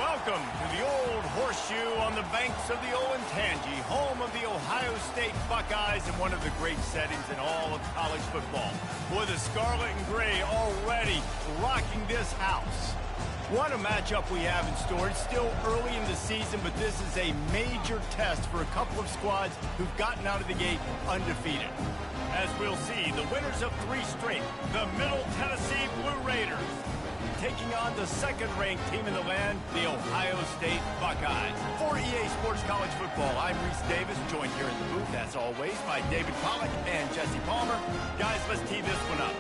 welcome to the Old Horseshoe on the banks of the Olentangy, home of the Ohio State Buckeyes and one of the great settings in all of college football. Boy, the scarlet and gray already rocking this house. What a matchup we have in store. It's still early in the season, but this is a major test for a couple of squads who've gotten out of the gate undefeated. As we'll see, the winners of 3 straight, the Middle Tennessee Blue Raiders, taking on the second-ranked team in the land, the Ohio State Buckeyes. For EA Sports College Football, I'm Reese Davis, joined here in the booth, as always, by David Pollack and Jesse Palmer. Guys, let's tee this one up.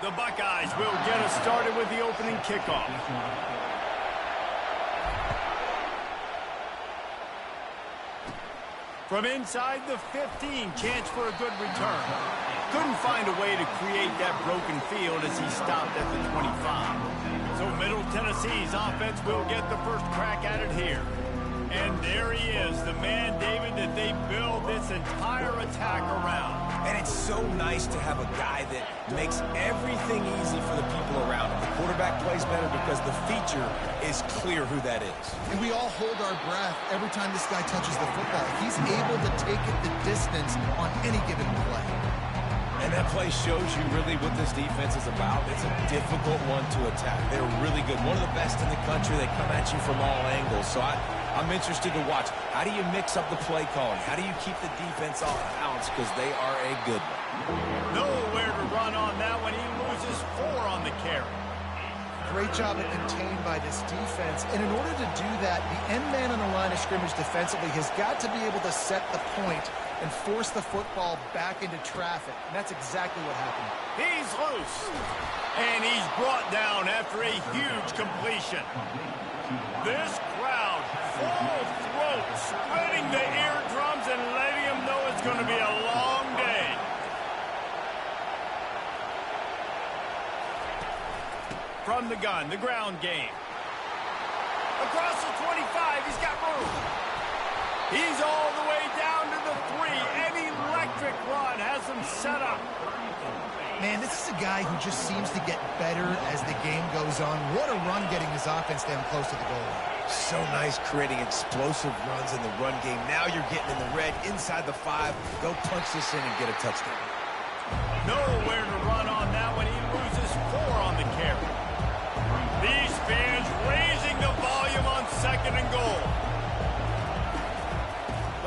The Buckeyes will get us started with the opening kickoff. From inside the 15, chance for a good return. Couldn't find a way to create that broken field as he stopped at the 25. So Middle Tennessee's offense will get the first crack at it here. And there he is, the man, David, that they build this entire attack around. And it's so nice to have a guy that makes everything easy for the people around him. The quarterback plays better because the feature is clear who that is. And we all hold our breath every time this guy touches the football. He's able to take it the distance on any given play. And that play shows you really what this defense is about. It's a difficult one to attack. They're really good. One of the best in the country. They come at you from all angles. So I'm interested to watch. How do you mix up the play calling? How do you keep the defense off balance? Because they are a good one. Nowhere to run on that one. He loses 4 on the carry. Great job at contained by this defense. And in order to do that, the end man on the line of scrimmage defensively has got to be able to set the point and force the football back into traffic. And that's exactly what happened. He's loose. And he's brought down after a huge completion. This crowd, full throat, splitting the eardrums and letting them know it's going to be a long day. From the gun, the ground game. Across the 25, he's got room. He's all the way down to the 3. An electric run has him set up. Man, this is a guy who just seems to get better as the game goes on. What a run getting his offense down close to the goal line. So nice creating explosive runs in the run game. Now you're getting in the red inside the 5. Go punch this in and get a touchdown. Nowhere to run on that one. He loses 4 on the carry. These fans raising the volume on 2nd and goal.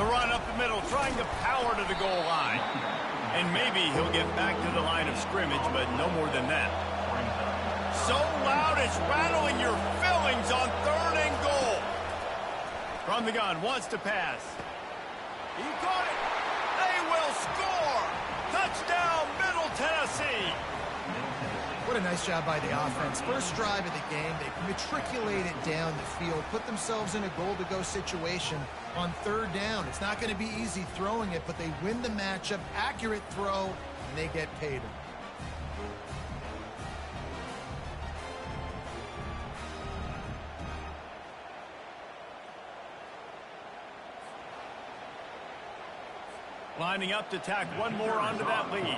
The run up the middle, trying to power to the goal line. And maybe he'll get back to the line of scrimmage, but no more than that. So loud it's rattling your fillings on 3rd and goal. From the gun, wants to pass. He caught it. They will score. Touchdown, Middle Tennessee. What a nice job by the offense. First drive of the game, they matriculated down the field, put themselves in a goal-to-go situation on 3rd down. It's not going to be easy throwing it, but they win the matchup. Accurate throw, and they get paid. Lining up to tack one more onto that lead.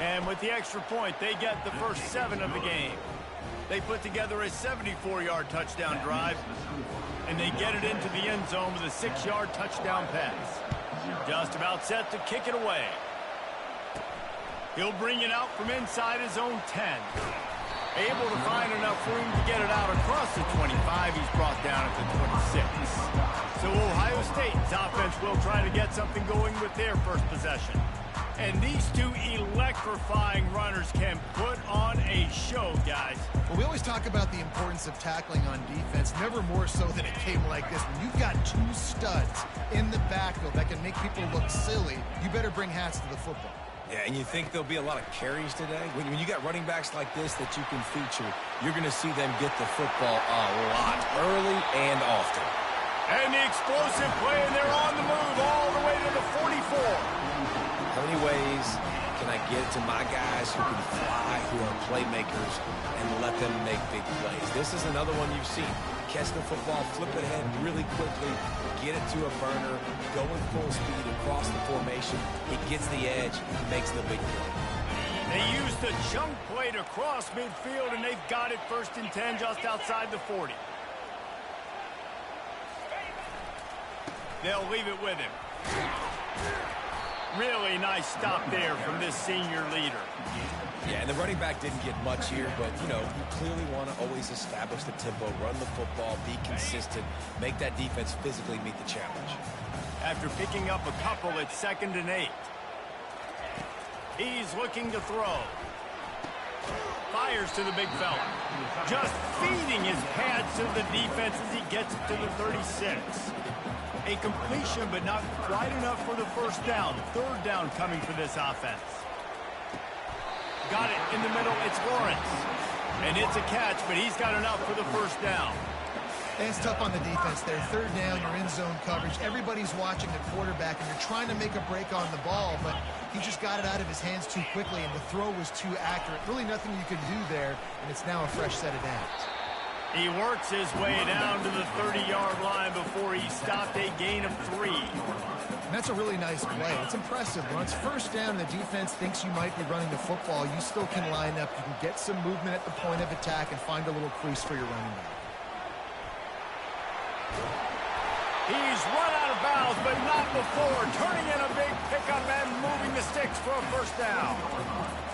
And with the extra point, they get the first 7 of the game. They put together a 74-yard touchdown drive, and they get it into the end zone with a 6-yard touchdown pass. Just about set to kick it away. He'll bring it out from inside his own 10. Able to find enough room to get it out across the 25. He's brought down at the 26. So Ohio State's offense will try to get something going with their first possession. And these 2 electrifying runners can put on a show, guys. Well, we always talk about the importance of tackling on defense, never more so than a game like this. When you've got 2 studs in the backfield that can make people look silly, you better bring hats to the football. Yeah, and you think there'll be a lot of carries today? When you got running backs like this that you can feature, you're going to see them get the football a lot, early and often. And the explosive play, and they're on the move all the way to the 44. How many ways can I get to my guys who can fly, who are playmakers, and let them make big plays? This is another one you've seen. catch the football, flip it ahead really quickly, get it to a burner, going full speed across the formation. He gets the edge, makes the big play. They used a chunk play to cross midfield, and they've got it 1st and 10 just outside the 40. They'll leave it with him. Really nice stop there from this senior leader. Yeah, and the running back didn't get much here, but, you know, you clearly want to always establish the tempo, run the football, be consistent, make that defense physically meet the challenge. After picking up a couple, it's 2nd and 8. He's looking to throw. Fires to the big fella. Just feeding his pads to the defense as he gets it to the 36. A completion, but not quite enough for the 1st down. 3rd down coming for this offense. Got it in the middle. It's Lawrence. And it's a catch, but he's got enough for the 1st down. It's tough on the defense there. 3rd down, you're in zone coverage. Everybody's watching the quarterback, and you're trying to make a break on the ball, but he just got it out of his hands too quickly, and the throw was too accurate. Really nothing you could do there, and it's now a fresh set of downs. He works his way down to the 30-yard line before he stopped a gain of 3. And that's a really nice play. It's impressive. When it's 1st down and the defense thinks you might be running the football, you still can line up. You can get some movement at the point of attack and find a little crease for your running back. He's run out of bounds, but not before. Turning in a big pickup and moving the sticks for a 1st down.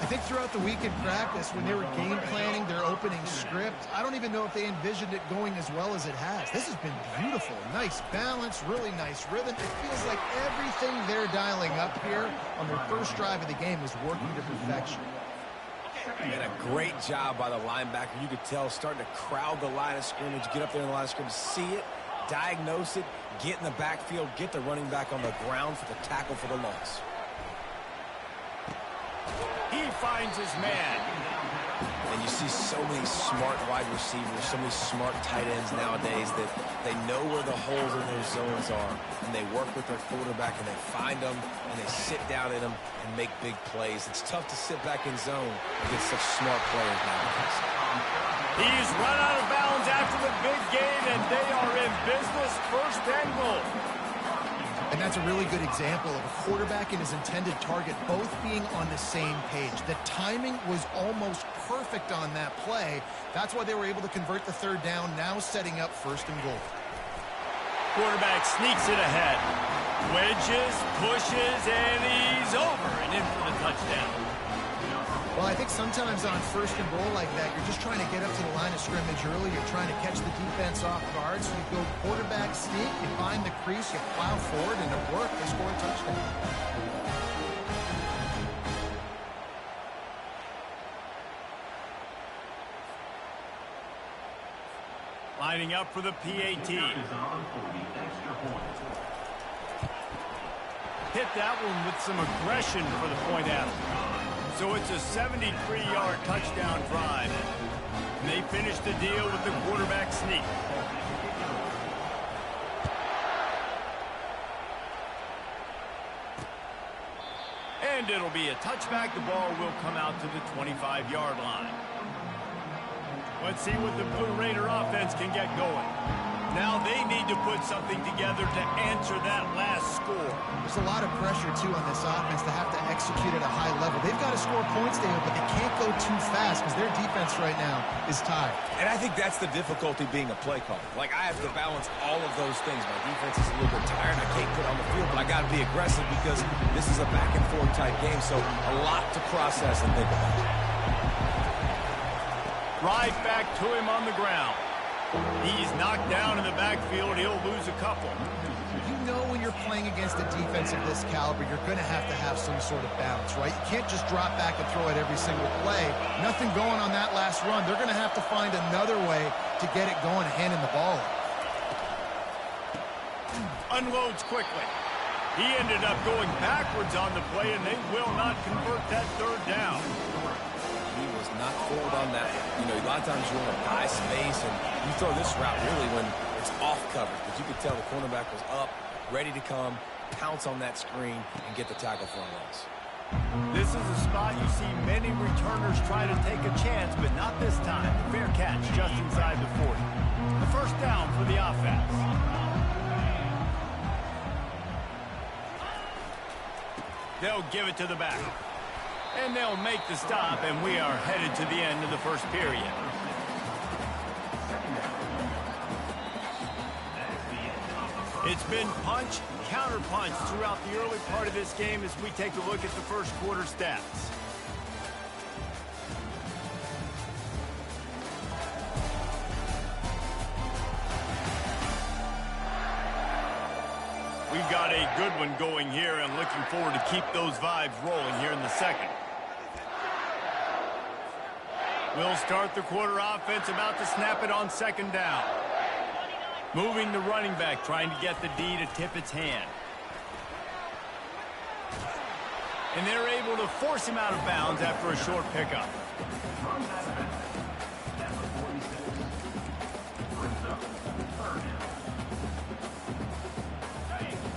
I think throughout the week in practice, when they were game planning their opening script, I don't even know if they envisioned it going as well as it has. This has been beautiful. Nice balance, really nice rhythm. It feels like everything they're dialing up here on their 1st drive of the game is working to perfection. And a great job by the linebacker. You could tell starting to crowd the line of scrimmage, get up there in the line of scrimmage, see it, diagnose it, get in the backfield, get the running back on the ground for the tackle for the loss. He finds his man. And you see so many smart wide receivers, so many smart tight ends nowadays that they know where the holes in their zones are, and they work with their quarterback, and they find them, and they sit down in them and make big plays. It's tough to sit back in zone against such smart players nowadays. He's run out of bounds after the big gain, and they are in business. 1st and goal. And that's a really good example of a quarterback and his intended target both being on the same page. The timing was almost perfect on that play. That's why they were able to convert the 3rd down, now setting up 1st and goal. Quarterback sneaks it ahead. Wedges, pushes, and he's over and in for the touchdown. Well, I think sometimes on 1st and goal like that, you're just trying to get up to the line of scrimmage early. You're trying to catch the defense off guard. So you go quarterback sneak, you find the crease, you plow forward, and it worked. They score a touchdown. Lining up for the PAT. Hit that one with some aggression for the point after. So it's a 73-yard touchdown drive. And they finish the deal with the quarterback sneak. And it'll be a touchback. The ball will come out to the 25-yard line. Let's see what the Blue Raider offense can get going. Now they need to put something together to answer that last score. There's a lot of pressure, too, on this offense to have to execute at a high level. They've got to score points there, but they can't go too fast because their defense right now is tired. And I think that's the difficulty being a play caller. Like, I have to balance all of those things. My defense is a little bit tired. I can't put on the field, but I got to be aggressive because this is a back-and-forth type game, so a lot to process and think about. Right back to him on the ground. He's knocked down in the backfield. He'll lose a couple. You know when you're playing against a defense of this caliber, you're going to have some sort of balance, right? You can't just drop back and throw it every single play. Nothing going on that last run. They're going to have to find another way to get it going, handing the ball off. Unloads quickly. He ended up going backwards on the play, and they will not convert that 3rd down. He was not forward on that. You know, a lot of times you want to buy space, and you throw this route really when it's off coverage. But you could tell the cornerback was up, ready to come, pounce on that screen, and get the tackle for a loss. This is a spot you see many returners try to take a chance, but not this time. Fair catch just inside the 40. The first down for the offense. They'll give it to the back. And they'll make the stop, and we are headed to the end of the first period. It's been punch, counter-punch throughout the early part of this game as we take a look at the first quarter stats. We've got a good one going here and looking forward to keep those vibes rolling here in the second. We'll start the quarter offense, about to snap it on second down. Moving the running back, trying to get the D to tip its hand. And they're able to force him out of bounds after a short pickup.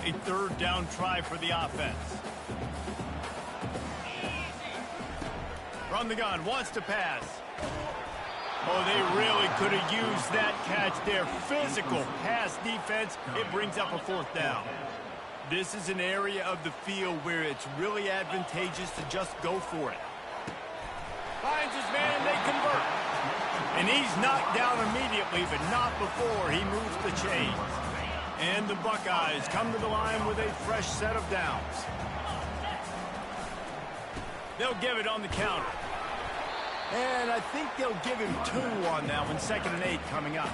A third down try for the offense. From the gun, wants to pass. Oh, they really could have used that catch there. Physical pass defense. It brings up a fourth down. This is an area of the field where it's really advantageous to just go for it. Finds his man, they convert. And he's knocked down immediately, but not before he moves the chains. And the Buckeyes come to the line with a fresh set of downs. They'll give it on the counter. And I think they'll give him 2 on that one. 2nd and 8 coming up.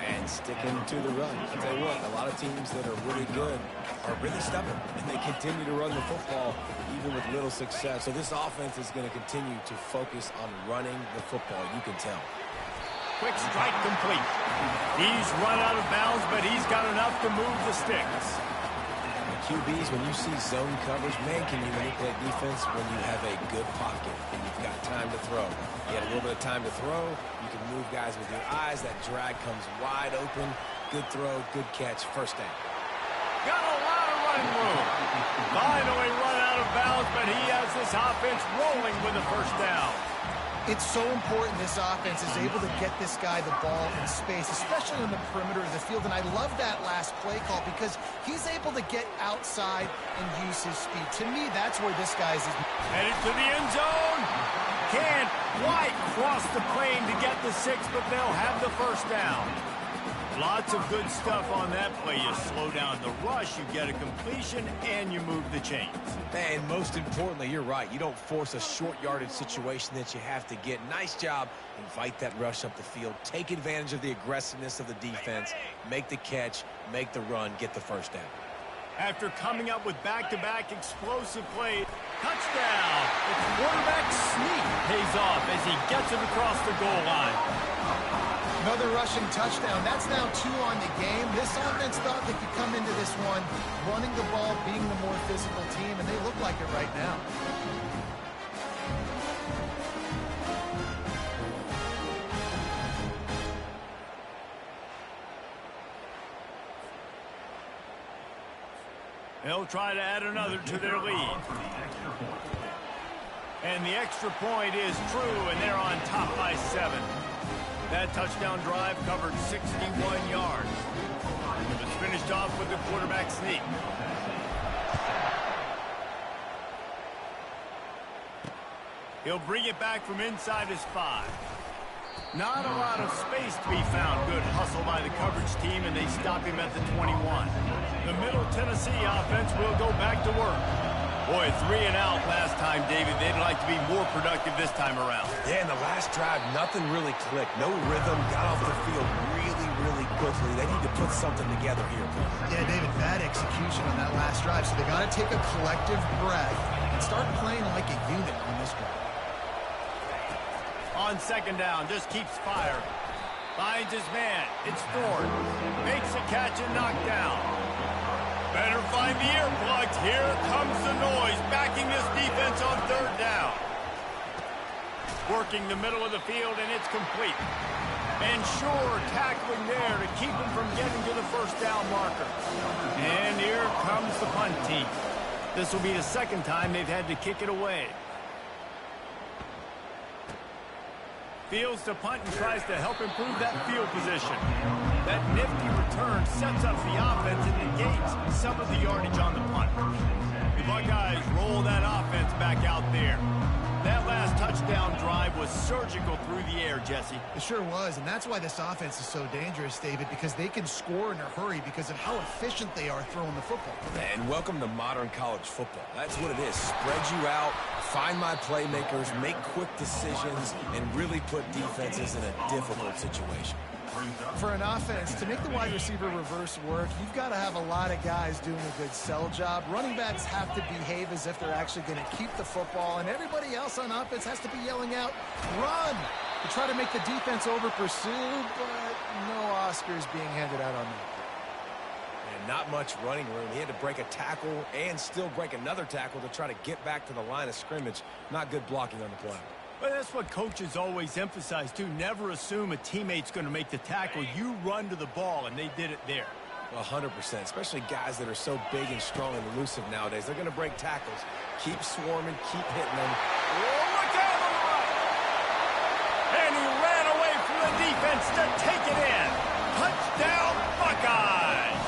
And sticking to the run. I'll tell you what, a lot of teams that are really good are really stubborn, and they continue to run the football even with little success. So this offense is going to continue to focus on running the football. You can tell. Quick strike complete. He's run out of bounds, but he's got enough to move the sticks. QBs, when you see zone coverage, man, can you manipulate defense when you have a good pocket and you've got time to throw. You had a little bit of time to throw. You can move guys with your eyes. That drag comes wide open. Good throw, good catch, first down. Got a lot of running room. Finally run out of bounds, but he has this offense rolling with a first down. It's so important this offense is able to get this guy the ball in space, especially on the perimeter of the field. And I love that last play call because he's able to get outside and use his speed. To me, that's where this guy's headed to the end zone. Can't quite cross the plane to get the 6, but they'll have the first down. Lots of good stuff on that play. You slow down the rush, you get a completion, and you move the chains. And most importantly, you're right. You don't force a short yardage situation that you have to get. Nice job. Invite that rush up the field. Take advantage of the aggressiveness of the defense. Make the catch. Make the run. Get the first down. After coming up with back-to-back explosive plays, touchdown. The quarterback sneak pays off as he gets it across the goal line. Another rushing touchdown. That's now 2 on the game. This offense thought they could come into this one running the ball, being the more physical team, and they look like it right now. They'll try to add another to their lead. And the extra point is true, and they're on top by 7. That touchdown drive covered 61 yards. It was finished off with the quarterback sneak. He'll bring it back from inside his 5. Not a lot of space to be found. Good hustle by the coverage team, and they stop him at the 21. The Middle Tennessee offense will go back to work. Boy, 3 and out last time, David. They'd like to be more productive this time around. Yeah, in the last drive, nothing really clicked. No rhythm. Got off the field really quickly. They need to put something together here. Yeah, David, bad execution on that last drive. So they got to take a collective breath and start playing like a unit on this drive. On second down, just keeps firing. Finds his man. It's Thorne. Makes a catch and knocked down. Better find the earplugs. Here comes the noise, backing this defense on third down. Working the middle of the field, and it's complete. And sure, tackling there to keep him from getting to the first down marker. And here comes the punt team. This will be the second time they've had to kick it away. Fields to punt and tries to help improve that field position. That nifty return sets up the offense and negates some of the yardage on the punt. The Buckeyes roll that offense back out there. That last touchdown drive was surgical through the air, Jesse. It sure was, and that's why this offense is so dangerous, David, because they can score in a hurry because of how efficient they are throwing the football. And welcome to modern college football. That's what it is. Spread you out, find my playmakers, make quick decisions, and really put defenses in a difficult situation. For an offense, to make the wide receiver reverse work, you've got to have a lot of guys doing a good sell job. Running backs have to behave as if they're actually going to keep the football, and everybody else on offense has to be yelling out, run, to try to make the defense over-pursue, but no Oscars being handed out on that. And not much running room. He had to break a tackle and still break another tackle to try to get back to the line of scrimmage. Not good blocking on the play. But that's what coaches always emphasize, too. Never assume a teammate's going to make the tackle. You run to the ball, and they did it there. 100%, especially guys that are so big and strong and elusive nowadays. They're going to break tackles. Keep swarming, keep hitting them. Oh, look out on the right! And he ran away from the defense to take it in. Touchdown, Buckeyes!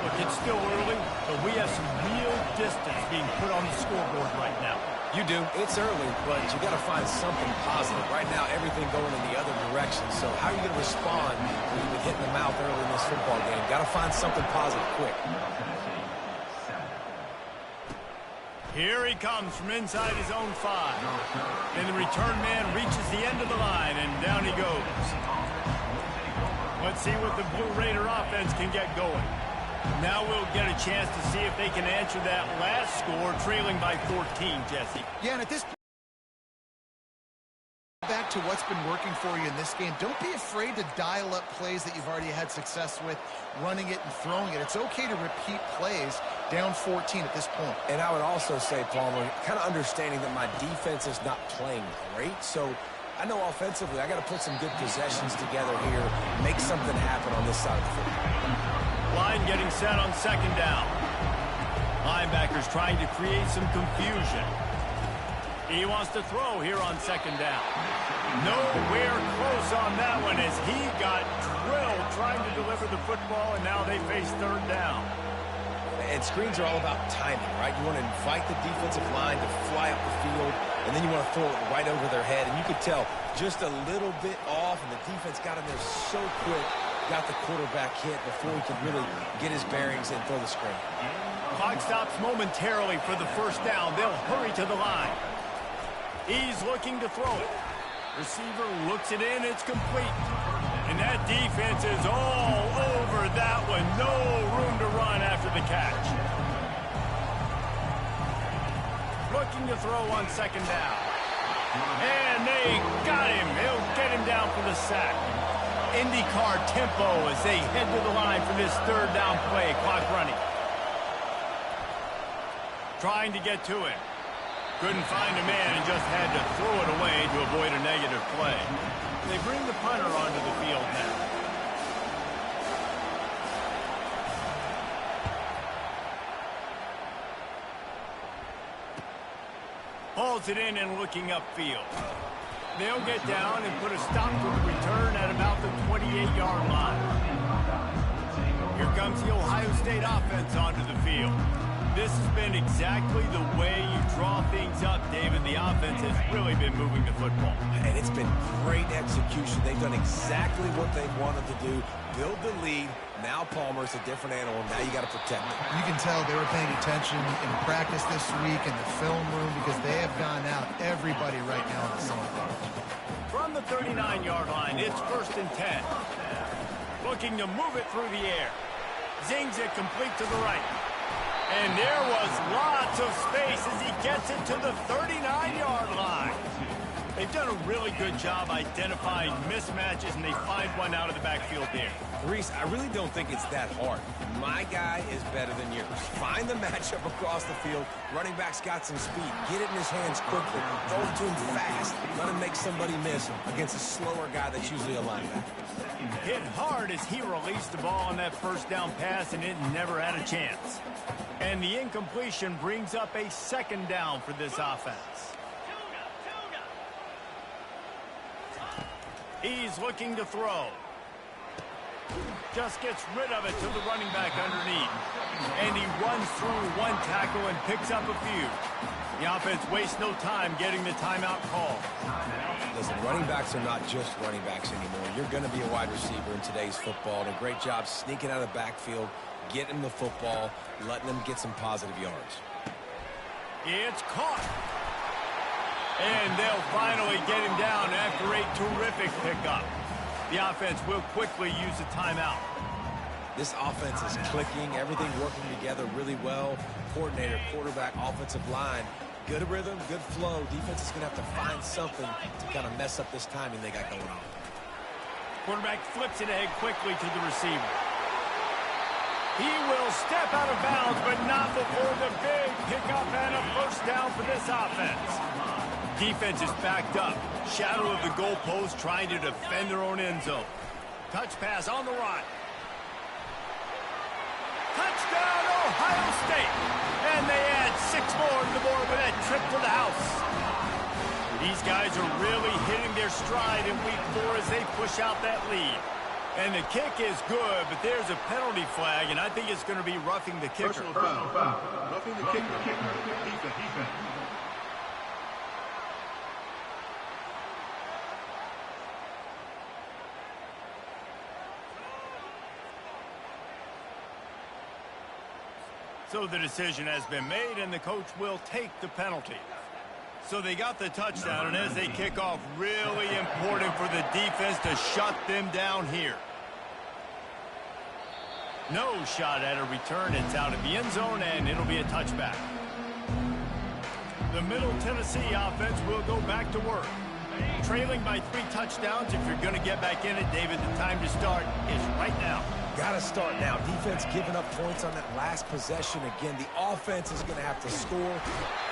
Look, it's still early, but we have some real distance being put on the scoreboard right now. You do. It's early, but you got to find something positive. Right now, everything going in the other direction. So how are you going to respond when you've been hit in the mouth early in this football game? Got to find something positive quick. Here he comes from inside his own 5. And the return man reaches the end of the line, and down he goes. Let's see what the Blue Raider offense can get going. Now we'll get a chance to see if they can answer that last score, trailing by 14, Jesse. Yeah, and at this point, back to what's been working for you in this game. Don't be afraid to dial up plays that you've already had success with, running it and throwing it. It's okay to repeat plays down 14 at this point. And I would also say, Palmer, kind of understanding that my defense is not playing great, so I know offensively I got to put some good possessions together here, make something happen on this side of the football. Line getting set on second down. Linebackers trying to create some confusion. He wants to throw here on second down. Nowhere close on that one as he got drilled trying to deliver the football, and now they face third down. And screens are all about timing, right? You want to invite the defensive line to fly up the field, and then you want to throw it right over their head. And you could tell just a little bit off, and the defense got in there so quick, got the quarterback hit before he could really get his bearings and throw the screen. Clock stops momentarily for the first down. They'll hurry to the line. He's looking to throw it. Receiver looks it in. It's complete. And that defense is all over that one. No room to run after the catch. Looking to throw on second down. And they got him. He'll get him down for the sack. IndyCar tempo as they head to the line for this third down play. Clock running. Trying to get to it. Couldn't find a man and just had to throw it away to avoid a negative play. They bring the punter onto the field now. Hauls it in and looking upfield. They'll get down and put a stop to the return at about the 28-yard line. Here comes the Ohio State offense onto the field. This has been exactly the way you draw things up, David. The offense has really been moving the football. And it's been great execution. They've done exactly what they've wanted to do. Build the lead. Now Palmer's a different animal. Now you got to protect it. You can tell they were paying attention in practice this week in the film room because they have gone out everybody right now on the same page. From the 39-yard line, it's 1st and 10. Looking to move it through the air. Zings it complete to the right. And there was lots of space as he gets it to the 39-yard line. They've done a really good job identifying mismatches, and they find one out of the backfield there. Reese, I really don't think it's that hard. My guy is better than yours. Find the matchup across the field. Running back's got some speed. Get it in his hands quickly. Throw it to him fast. Let him make somebody miss against a slower guy that's usually a linebacker. Hit hard as he released the ball on that first down pass, and it never had a chance. And the incompletion brings up a second down for this offense. He's looking to throw. Just gets rid of it to the running back underneath. And he runs through one tackle and picks up a few. The offense wastes no time getting the timeout call. Listen, running backs are not just running backs anymore. You're going to be a wide receiver in today's football. And a great job sneaking out of the backfield, getting the football, letting them get some positive yards. It's caught. And they'll finally get him down after a terrific pickup. The offense will quickly use a timeout. This offense is clicking, everything working together really well. Coordinator, quarterback, offensive line, good rhythm, good flow. Defense is going to have to find something to kind of mess up this timing they got going on. Quarterback flips it ahead quickly to the receiver. He will step out of bounds, but not before the big pickup and a first down for this offense. Defense is backed up. Shadow of the goalpost, trying to defend their own end zone. Touch pass on the right. Touchdown, Ohio State. And they add 6 more to the board with that trip to the house. These guys are really hitting their stride in week 4 as they push out that lead. And the kick is good, but there's a penalty flag, and I think it's going to be roughing the kicker. Personal foul. Roughing the kicker. Defense. So the decision has been made, and the coach will take the penalty. So they got the touchdown, and as they kick off, really important for the defense to shut them down here. No shot at a return. It's out of the end zone, and it'll be a touchback. The Middle Tennessee offense will go back to work. Trailing by 3 touchdowns. If you're going to get back in it, David, the time to start is right now. Got to start now. Defense giving up points on that last possession. Again, the offense is going to have to score.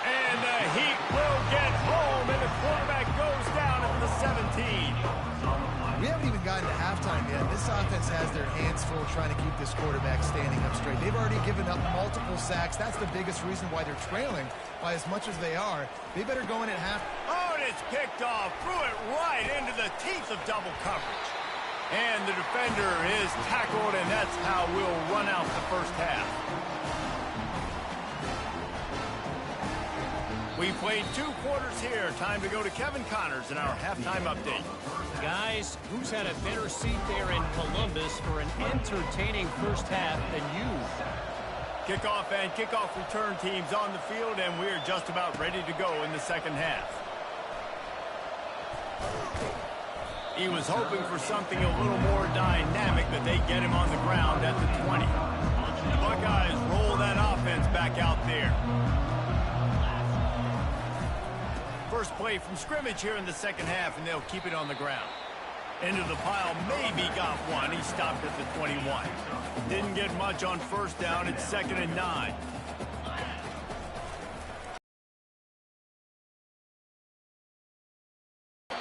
And the Heat will get home, and the quarterback goes down at the 17. We haven't even gotten to halftime yet. This offense has their hands full trying to keep this quarterback standing up straight. They've already given up multiple sacks. That's the biggest reason why they're trailing by as much as they are. They better go in at half. Oh, and it's picked off. Threw it right into the teeth of double coverage. And the defender is tackled, and that's how we'll run out the first half. We played 2 quarters here. Time to go to Kevin Connors in our halftime update. Guys, who's had a better seat there in Columbus for an entertaining first half than you? Kickoff and kickoff return teams on the field, and we're just about ready to go in the second half. He was hoping for something a little more dynamic, but they get him on the ground at the 20. The Buckeyes roll that offense back out there. First play from scrimmage here in the second half, and they'll keep it on the ground. Into the pile, maybe got one. He stopped at the 21. Didn't get much on first down. It's 2nd and 9.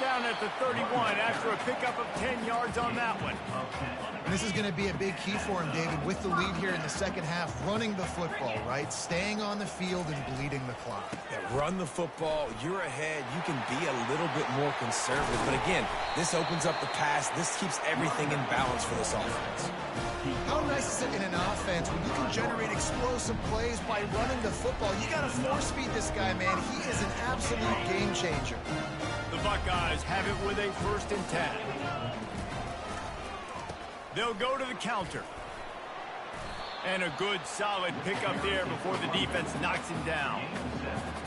Down at the 31 after a pickup of 10 yards on that one. And this is going to be a big key for him, David, with the lead here in the second half, running the football, right? Staying on the field and bleeding the clock. Yeah, run the football. You're ahead. You can be a little bit more conservative. But again, this opens up the pass. This keeps everything in balance for this offense. How nice is it in an offense when you can generate explosive plays by running the football? You got to force feed this guy, man. He is an absolute game changer. The Buckeyes have it with a 1st and 10. They'll go to the counter. And a good, solid pickup there before the defense knocks him down.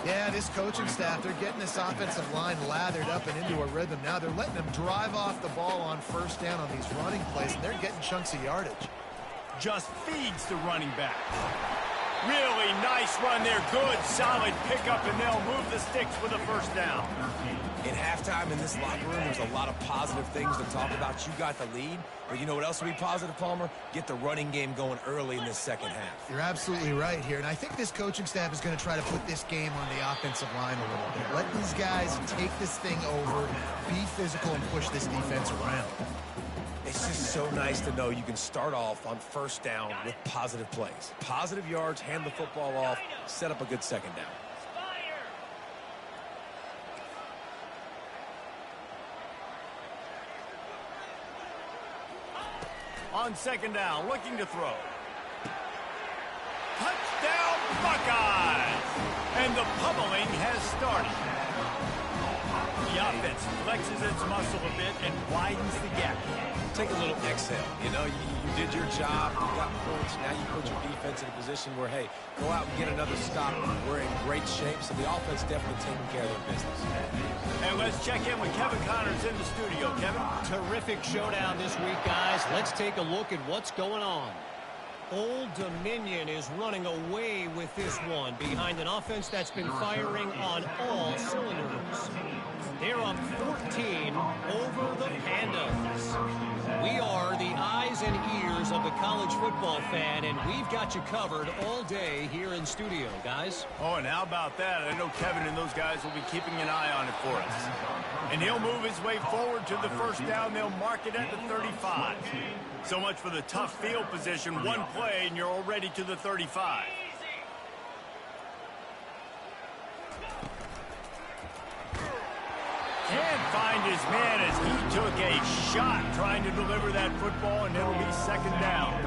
Yeah, this coaching staff, they're getting this offensive line lathered up and into a rhythm. Now they're letting them drive off the ball on first down on these running plays, and they're getting chunks of yardage. Just feeds the running back. Really nice run there. Good, solid pickup, and they'll move the sticks with a first down. In halftime in this locker room, there's a lot of positive things to talk about. You got the lead, but you know what else will be positive, Palmer? Get the running game going early in this second half. You're absolutely right here, and I think this coaching staff is going to try to put this game on the offensive line a little bit. Let these guys take this thing over, be physical, and push this defense around. It's just so nice to know you can start off on first down with positive plays. Positive yards, hand the football off, set up a good second down. on second down, looking to throw. Touchdown, Buckeyes! And the pummeling has started. The offense flexes its muscle a bit and widens the gap. Take a little exhale. You know, you did your job, you got points, now you put your defense in a position where, hey, go out and get another stop. We're in great shape, so the offense definitely taking care of their business. And let's check in with Kevin Connors in the studio. Kevin? Terrific showdown this week, guys. Let's take a look at what's going on. Old Dominion is running away with this one behind an offense that's been firing on all cylinders. They're up 14 over the Pandas. We are the eyes and ears of the college football fan, and we've got you covered all day here in studio, guys. Oh, and how about that? I know Kevin and those guys will be keeping an eye on it for us. And he'll move his way forward to the first down. They'll mark it at the 35. So much for the tough field position. One play, and you're already to the 35. Can't find his man as he took a shot trying to deliver that football, and it'll be second down.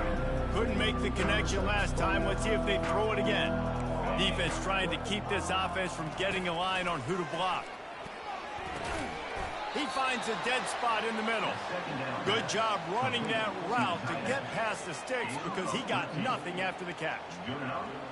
Couldn't make the connection last time. Let's see if they throw it again. Defense trying to keep this offense from getting a line on who to block. He finds a dead spot in the middle. Good job running that route to get past the sticks because he got nothing after the catch.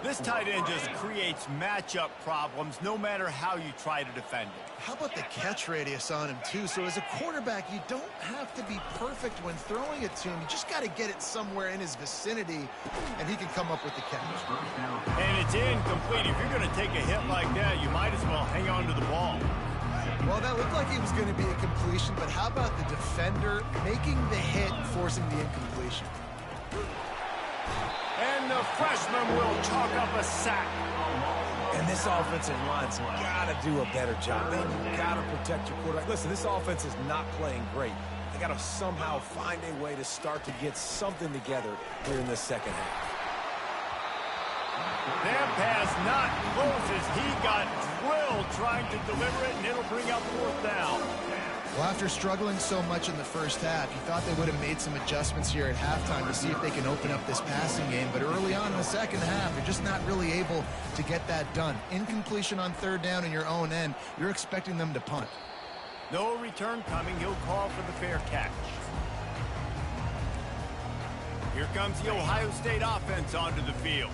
This tight end just creates matchup problems no matter how you try to defend it. How about the catch radius on him, too? So as a quarterback, you don't have to be perfect when throwing it to him. You just got to get it somewhere in his vicinity, and he can come up with the catch. And it's incomplete. If you're going to take a hit like that, you might as well hang on to the ball. Well, that looked like it was going to be a completion, but how about the defender making the hit, forcing the incompletion? And the freshman will chalk up a sack. And this offensive line's got to do a better job. They've got to protect your quarterback. Listen, this offense is not playing great. They got to somehow find a way to start to get something together here in the second half. That pass not close as he got drilled trying to deliver it, and it'll bring up fourth down. Well, after struggling so much in the first half, you thought they would have made some adjustments here at halftime to see if they can open up this passing game. But early on in the second half, they're just not really able to get that done. Incompletion on third down in your own end, you're expecting them to punt. No return coming. He'll call for the fair catch. Here comes the Ohio State offense onto the field.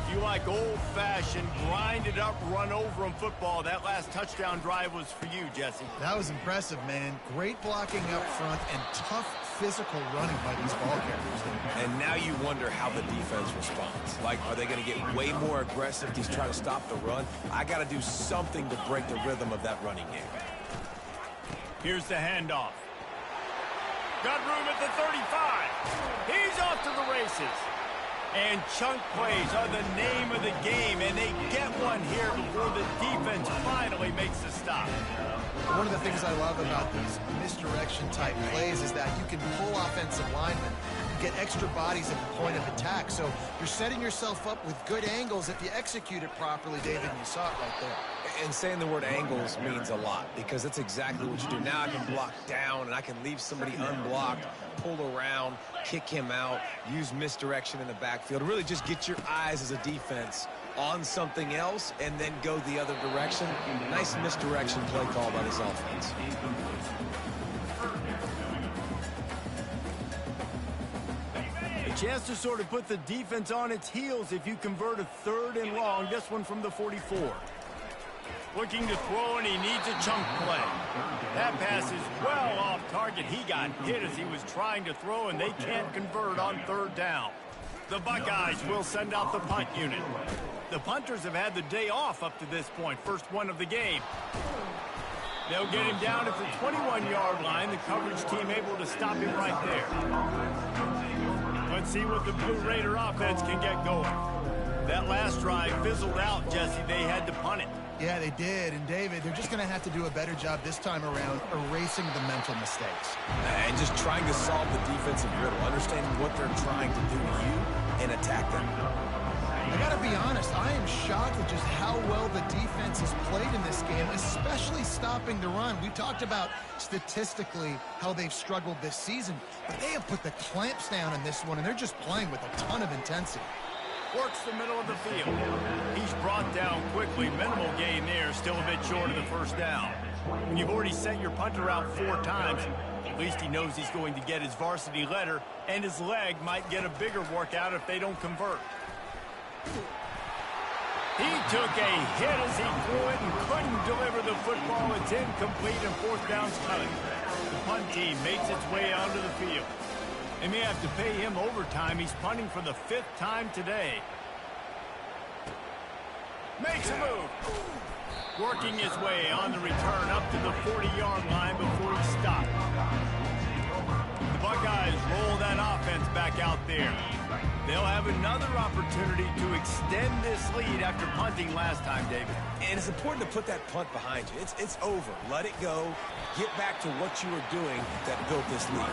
If you like old-fashioned, grind-it-up, run-over-'em football, that last touchdown drive was for you, Jesse. That was impressive, man. Great blocking up front and tough physical running by these ball carriers. And now you wonder how the defense responds. Like, are they going to get way more aggressive to try to stop the run? I got to do something to break the rhythm of that running game. Here's the handoff. Got room at the 35. He's off to the races. And chunk plays are the name of the game, and they get one here before the defense finally makes the stop. One of the things I love about these misdirection-type plays is that you can pull offensive linemen, get extra bodies at the point of attack. So you're setting yourself up with good angles if you execute it properly, David, and you saw it right there. And saying the word angles means a lot because that's exactly what you do. Now I can block down and I can leave somebody unblocked, pull around, kick him out, use misdirection in the backfield. Really just get your eyes as a defense on something else and then go the other direction. Nice misdirection play call by this offense. A chance to sort of put the defense on its heels if you convert a third and long. This one from the 44. Looking to throw, and he needs a chunk play. That pass is well off target. He got hit as he was trying to throw, and they can't convert on third down. The Buckeyes will send out the punt unit. The punters have had the day off up to this point. First one of the game. They'll get him down at the 21-yard line. The coverage team able to stop him right there. Let's see what the Blue Raider offense can get going. That last drive fizzled out, Jesse. They had to punt it. Yeah, they did. And, David, they're just going to have to do a better job this time around erasing the mental mistakes. And just trying to solve the defensive riddle, understanding what they're trying to do to you and attack them. I got got to be honest, I am shocked at just how well the defense has played in this game, especially stopping the run. We talked about statistically how they've struggled this season, but they have put the clamps down in this one, and they're just playing with a ton of intensity. Works the middle of the field. He's brought down quickly. Minimal gain there, still a bit short of the first down. When you've already sent your punter out 4 times, at least he knows he's going to get his varsity letter, and his leg might get a bigger workout if they don't convert. He took a hit as he threw it and couldn't deliver the football. It's incomplete and 4th down's coming. The punt team makes its way onto the field. They may have to pay him overtime. He's punting for the 5th time today. Makes a move. Working his way on the return up to the 40-yard line before he stopped. The Buckeyes roll that offense back out there. They'll have another opportunity to extend this lead after punting last time, David. And it's important to put that punt behind you. It's over. Let it go. Get back to what you were doing that built this lead.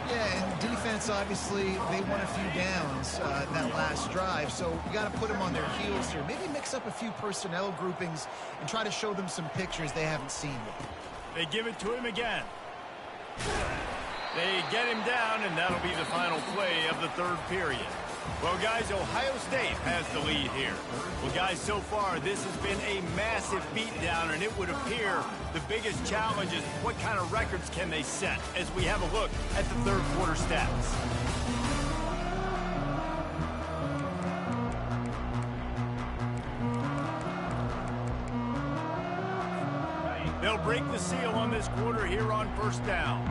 Yeah, and defense, obviously, they won a few downs that last drive, so you got to put them on their heels here. Maybe mix up a few personnel groupings and try to show them some pictures they haven't seen yet. They give it to him again. They get him down, and that'll be the final play of the 3rd period. Well, guys, Ohio State has the lead here. Well, guys, so far, this has been a massive beatdown, and it would appear the biggest challenge is what kind of records can they set as we have a look at the 3rd quarter stats. They'll break the seal on this quarter here on 1st down.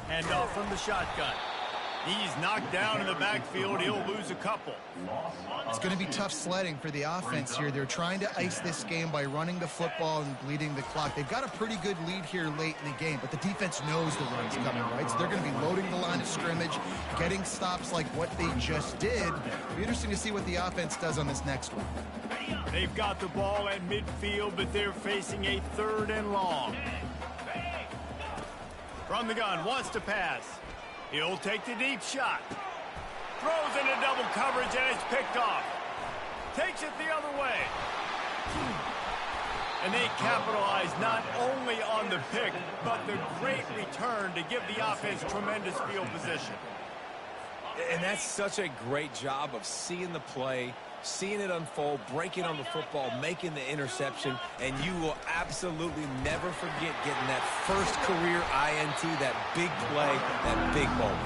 Hand off from the shotgun. He's knocked down in the backfield. He'll lose a couple. It's going to be tough sledding for the offense here. They're trying to ice this game by running the football and bleeding the clock. They've got a pretty good lead here late in the game, but the defense knows the run's coming, right? So they're going to be loading the line of scrimmage, getting stops like what they just did. It'll be interesting to see what the offense does on this next one. They've got the ball at midfield, but they're facing a 3rd and long. From the gun, wants to pass. He'll take the deep shot. Throws into double coverage, and it's picked off. Takes it the other way. And they capitalize not only on the pick, but the great return to give the offense tremendous field position. And that's such a great job of seeing the play, seeing it unfold, breaking on the football, making the interception, and you will absolutely never forget getting that first career INT, that big play, that big moment.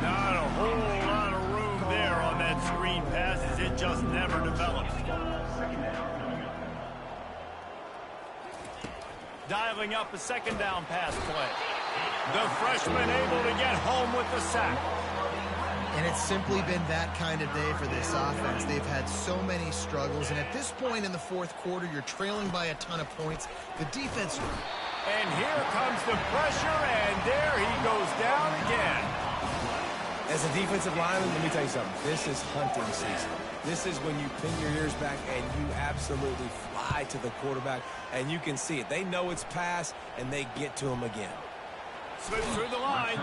Not a whole lot of room there on that screen pass as it just never develops. Dialing up a 2nd down pass play. The freshman able to get home with the sack. And it's simply been that kind of day for this offense. They've had so many struggles, and at this point in the 4th quarter, you're trailing by a ton of points. The defense... And here comes the pressure, and there he goes down again. As a defensive lineman, let me tell you something. This is hunting season. This is when you pin your ears back and you absolutely fly to the quarterback, and you can see it. They know it's pass, and they get to him again. Slipped through the line.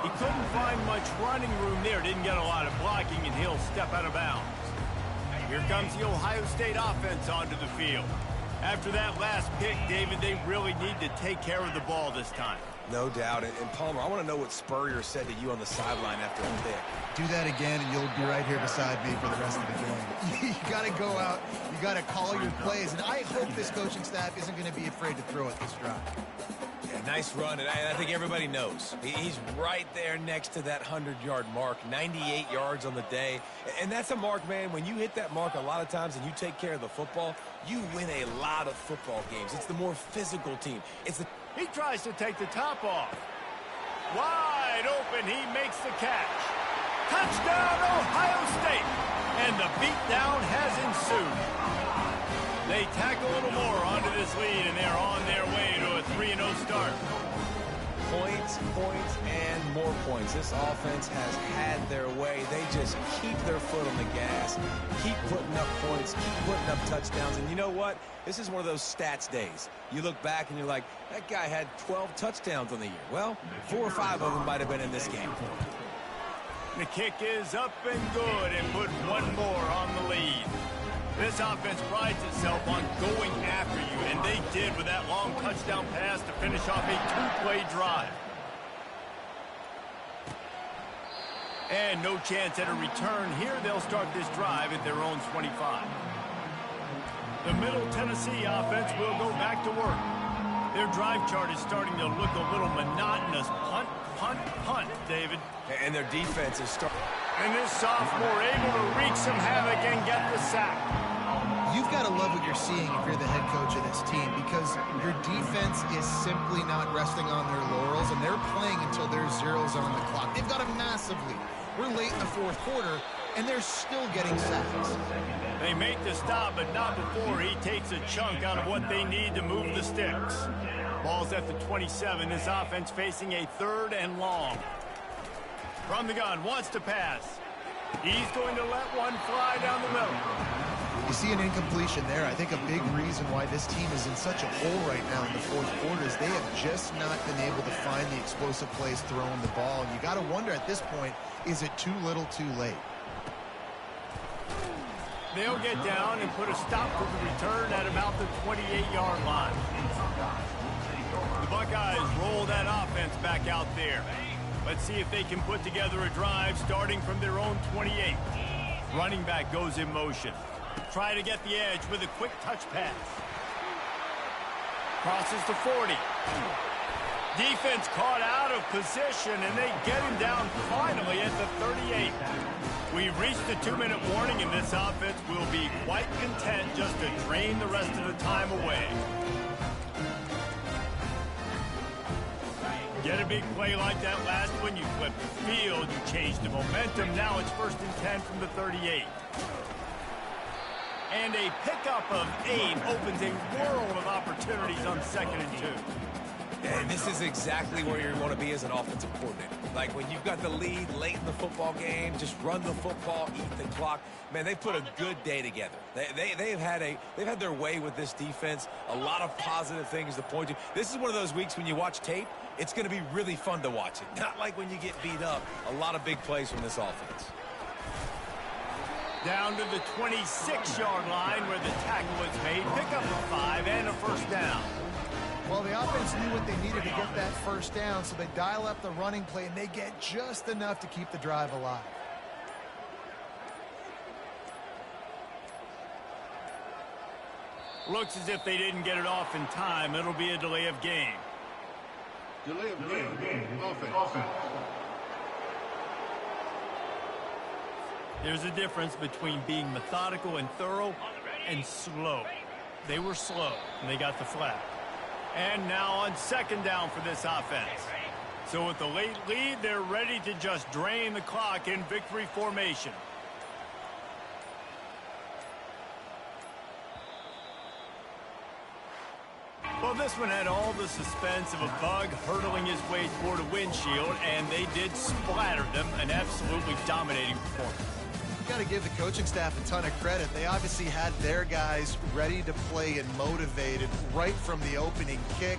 He couldn't find much running room there. Didn't get a lot of blocking, and he'll step out of bounds. Here comes the Ohio State offense onto the field. After that last pick, David, they really need to take care of the ball this time. No doubt. And Palmer, I want to know what Spurrier said to you on the sideline after the pick. Do that again, and you'll be right here beside me for the rest of the game. You got to go out. You got to call your plays, and I hope this coaching staff isn't going to be afraid to throw at this drive. Yeah, nice run, and I think everybody knows. He's right there next to that 100-yard mark, 98 yards on the day. And that's a mark, man. When you hit that mark a lot of times and you take care of the football, you win a lot of football games. It's the more physical team. He tries to take the top off. Wide open, he makes the catch. Touchdown, Ohio State! And the beatdown has ensued. They tack a little more onto this lead, and they're on their way to a 3-0 start. Points, points, and more points. This offense has had their way. They just keep their foot on the gas, keep putting up points, keep putting up touchdowns. And you know what? This is one of those stats days. You look back and you're like, that guy had 12 touchdowns on the year. Well, 4 or 5 of them might have been in this game. The kick is up and good and put one more on the lead. This offense prides itself on going after you, and they did with that long touchdown pass to finish off a two-play drive. And no chance at a return here. They'll start this drive at their own 25. The Middle Tennessee offense will go back to work. Their drive chart is starting to look a little monotonous. Punt, punt, punt, David. And their defense is starting. And this sophomore able to wreak some havoc and get the sack. You've got to love what you're seeing if you're the head coach of this team, because your defense is simply not resting on their laurels, and they're playing until there's zeros on the clock. They've got a massive lead. We're late in the fourth quarter, and they're still getting sacks. They make the stop, but not before he takes a chunk out of what they need to move the sticks. Ball's at the 27. This offense facing a 3rd and long. From the gun, wants to pass. He's going to let one fly down the middle. You see an incompletion there. I think a big reason why this team is in such a hole right now in the fourth quarter is they have just not been able to find the explosive plays throwing the ball. And you got to wonder at this point, is it too little too late? They'll get down and put a stop to the return at about the 28-yard line. The Buckeyes roll that offense back out there. Let's see if they can put together a drive starting from their own 28. Running back goes in motion. Try to get the edge with a quick touch pass. Crosses to 40. Defense caught out of position, and they get him down finally at the 38. We've reached the 2-minute warning, and this offense will be quite content just to drain the rest of the time away. Get a big play like that last one, you flip the field, you change the momentum. Now it's 1st and 10 from the 38. And a pickup of 8 opens a world of opportunities on 2nd and 2. And this is exactly where you want to be as an offensive coordinator. Like when you've got the lead late in the football game, just run the football, eat the clock. Man, they put a good day together. They've had their way with this defense. A lot of positive things to point to. This is one of those weeks when you watch tape, it's going to be really fun to watch it. Not like when you get beat up. A lot of big plays from this offense. Down to the 26-yard line where the tackle is made. Pick up a 5 and a 1st down. Well, the offense knew what they needed to get that 1st down, so they dial up the running play, and they get just enough to keep the drive alive. Looks as if they didn't get it off in time. It'll be a delay of game. Delay of game. Offense. There's a difference between being methodical and thorough and slow. They were slow, and they got the flag. And now on 2nd down for this offense. So with the late lead, they're ready to just drain the clock in victory formation. Well, this one had all the suspense of a bug hurtling his way toward a windshield, and they did splatter them. An absolutely dominating performance. Got to give the coaching staff a ton of credit. They obviously had their guys ready to play and motivated right from the opening kick.